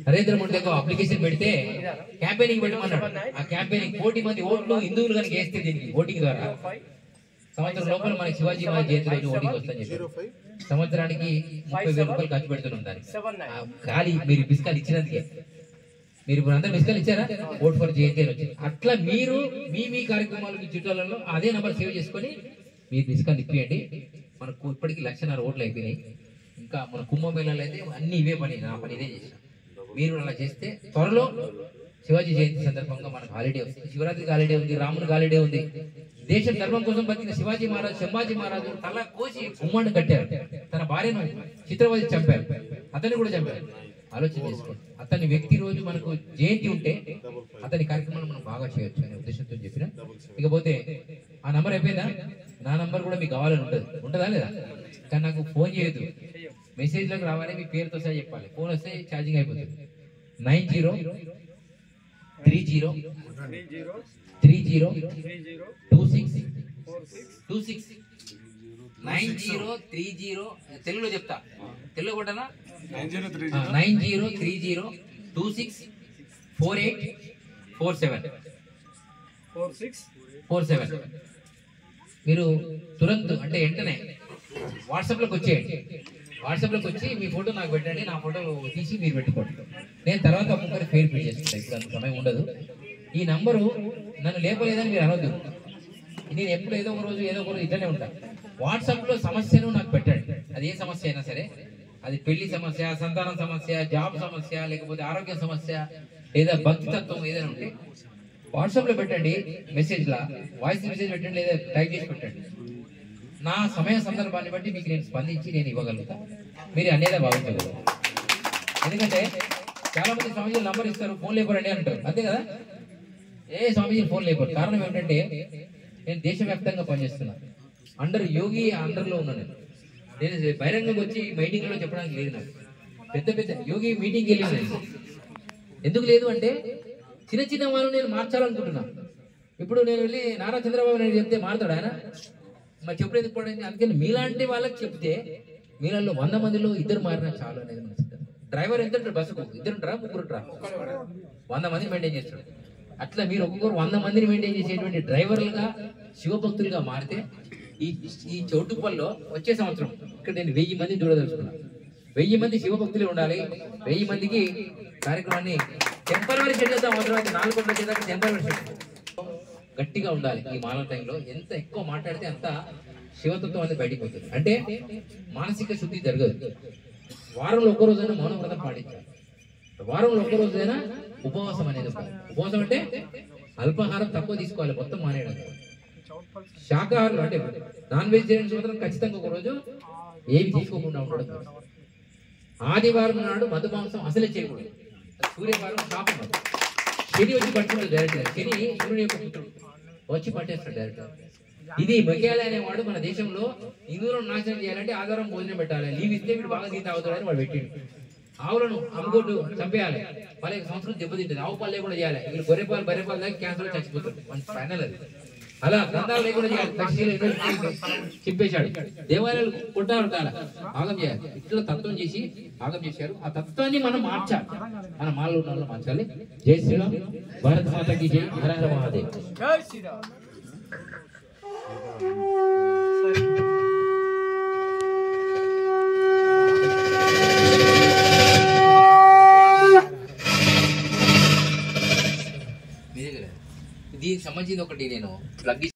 Narendra Modi application పెడితే campaigning పెట్టమన్నాడు. ఆ campaigning 1 కోటి మంది ఓట్లు హిందువులు కనుక వేస్తే దీనికి ఓటింగ్ ద్వారా సంవత్సరం లోపల మనకి శివాజీ మహారాజ్ జయంతి రోజు ఓటింగ్ వస్తుందని చెప్పి సంవత్సరానికి 30,000 రూపాయలు ఖర్చు పెడుతున్నాం దానికి. ఖాళీ మీరు బిస్కాలు ఇచ్చినందుకే. మీరు ఇప్పుడు అందరూ బిస్కాలు ఇచ్చారా? ఓట్ ఫర్ జయంతి అని వచ్చింది. అట్లా మీరు మీ కార్యక్రమాలు మీ చుట్టాలలో అదే నంబర్ సేవ్ చేసుకొని మీరు బిస్కాలు ఇప్పియండి. మనకు ఇప్పటికీ 1,00,000 ఓట్లు అయిపోయినాయి. ఇంకా మన కుంభమేళాలు అయితే అన్ని ఇవే పని, నా పని ఇదే చేసిన. మీరు అలా చేస్తే త్వరలో శివాజీ జయంతి సందర్భంగా మనకు హాలిడే వస్తుంది. శివరాత్రికి హాలిడే ఉంది, రామునికి హాలిడే ఉంది. దేశం ధర్మం కోసం బతికిన శివాజీ మహారాజ్, సంభాజీ మహారాజు తల కోసి గుమ్మాన్ని కట్టారు. తన భార్యను చిత్రవది చంపారు, అతన్ని కూడా చంపారు. ఆలోచన చేసుకోండి. అతని వ్యక్తి రోజు మనకు జయంతి ఉంటే అతని కార్యక్రమాలు మనం బాగా చేయొచ్చు అనే ఉద్దేశంతో చెప్పిన. ఇకపోతే ఆ నంబర్ అయిపోయిందా? నా నంబర్ కూడా మీకు కావాలని ఉంటుందా లేదా? కానీ నాకు ఫోన్ చేయొద్దు, మెసేజ్లోకి రావాలి, మీ పేరుతో సహా చెప్పాలి. ఫోన్ వస్తే ఛార్జింగ్ అయిపోతుంది. 90302626 9030 తెలుగులో చెప్తా, తెలుగు కొట్టనా? 9030264847 మీరు తురంత్ అంటే వెంటనే వాట్సాప్లోకి వచ్చేయండి. వాట్సాప్లోకి వచ్చి మీ ఫోటో నాకు పెట్టండి, నా ఫోటో తీసి మీరు పెట్టుకోండి. నేను తర్వాత ఒక్కొక్కరి పేరు ఫీడ్ చేసుకుంటాను. ఇప్పుడు అంత సమయం ఉండదు. ఈ నంబరు నన్ను లేపలేదని మీరు అనవద్దు. నేను ఎప్పుడు ఏదో ఒక రోజు ఇట్లనే ఉంటాను. వాట్సాప్లో సమస్యను నాకు పెట్టండి. అది ఏ సమస్య అయినా సరే, అది పెళ్లి సమస్య, సంతానం సమస్య, జాబ్ సమస్య, లేకపోతే ఆరోగ్య సమస్య, లేదా భక్తి తత్వం ఏదైనా ఉంటే వాట్సాప్లో పెట్టండి. మెసేజ్లా వాయిస్ మెసేజ్ పెట్టండి, లేదా టైప్ చేసి పెట్టండి. నా సమయ సందర్భాన్ని బట్టి మీకు నేను స్పందించి నేను ఇవ్వగలుగుతా. మీరు అనేదా భావించగలరు. ఎందుకంటే చాలా మంది స్వామీజీలు నంబర్ ఇస్తారు, ఫోన్ లేపరండి అంటారు. అంతే కదా? ఏ స్వామీజీ ఫోన్ లేపరు. కారణం ఏమిటంటే నేను దేశవ్యాప్తంగా పనిచేస్తున్నాను. అండర్ యోగి అండర్లో ఉన్నాను. నేను బహిరంగంగా వచ్చి మీటింగ్లో చెప్పడానికి లేదు. నాకు పెద్ద యోగి మీటింగ్కి వెళ్ళిన ఎందుకు లేదు అంటే చిన్న వాళ్ళు నేను మార్చాలనుకుంటున్నాను. ఇప్పుడు నేను వెళ్ళి నారా చంద్రబాబు నాయుడు చెప్తే మారుతాడు ఆయన? మరి చెప్పుడు ఎందుకు పడండి. అందుకని మీలాంటి వాళ్ళకి చెప్తే మీలలో 100 మందిలో 2 మారినా చాలు అనేది మన సిద్ధం. డ్రైవర్ ఎంత ఉంటాడు బస్సుకు? 2 ఉంటారా, 3 ఉంటారా? 100 మందిని మెయింటైన్ చేస్తాడు. అట్లా మీరు ఒక్కొక్కరు 100 మందిని మెయింటైన్ చేసేటువంటి డ్రైవర్లుగా, శివభక్తులుగా మారితే ఈ చౌటుప్పల్లో వచ్చే సంవత్సరం ఇక్కడ నేను 1000 మందిని చూడదలుచుకున్నాను. 1000 మంది శివభక్తులే ఉండాలి. 1000 మందికి కార్యక్రమాన్ని టెంపరరీ సెట్ చేద్దాం. అవసరం అయితే 4 కోట్ల చేద్దాం. టెంపరరీ సెట్ గట్టిగా ఉండాలి. ఈ మానవ టైంలో ఎంత ఎక్కువ మాట్లాడితే అంత శివతత్వం అనేది బయటికి పోతుంది. అంటే మానసిక శుద్ధి జరగదు. వారంలో ఒక్క రోజైనా మౌన వ్రతం పాటించాలి. వారంలో ఒక్క రోజైనా ఉపవాసం అనేది ఉండాలి. ఉపవాసం అంటే అల్పాహారం తక్కువ తీసుకోవాలి, మొత్తం మానేయడం. శాకాహారులు అంటే నాన్ వెజిటేరియన్స్ మాత్రం ఖచ్చితంగా ఒక రోజు ఏమి తీసుకోకుండా ఉండడం. ఆదివారం నాడు మధు మాంసం అసలే చేయకూడదు. సూర్యవారం శాపం. శని వచ్చి పట్టుకుంటాడు డైరెక్ట్. శని సూర్యుని యొక్క పుత్రుడు వచ్చి పట్టేస్తాడు డైరెక్ట్. ఇది మెకేయాలి అనేవాడు మన దేశంలో హిందువులను నాశనం చేయాలంటే ఆధారం భోజనం పెట్టాలి. లీవ్ ఇస్తే వీడు బాగా తీత అవుతాడని వాడు పెట్టిండు. ఆవులను అమ్ముకోటు చంపేయాలి, వాళ్ళ సంస్కృతి దెబ్బతింటుంది. ఆవు పాలు లేకుండా చేయాలి. వీళ్ళు బర్రెపాలు దాకా క్యాన్సర్ చచ్చిపోతారు. మన ఫైనల్ అది. అలా గ్రంథాలు లేకుండా చేయాలి. చెప్పేశాడు. దేవాలయాలు కొట్టాలి, ఆగం చేయాలి. ఇట్లా తత్వం చేసి ఆగం చేశారు. ఆ తత్వాన్ని మనం మార్చాలి. మన మాలో ఉన్న మార్చాలి. జై శ్రీరామ్. భారత మాతకి జై. హర హర మహాదేవ్. జై శ్రీరామ్. దీనికి సంబంధించి ఒకటి నేను ప్లగ్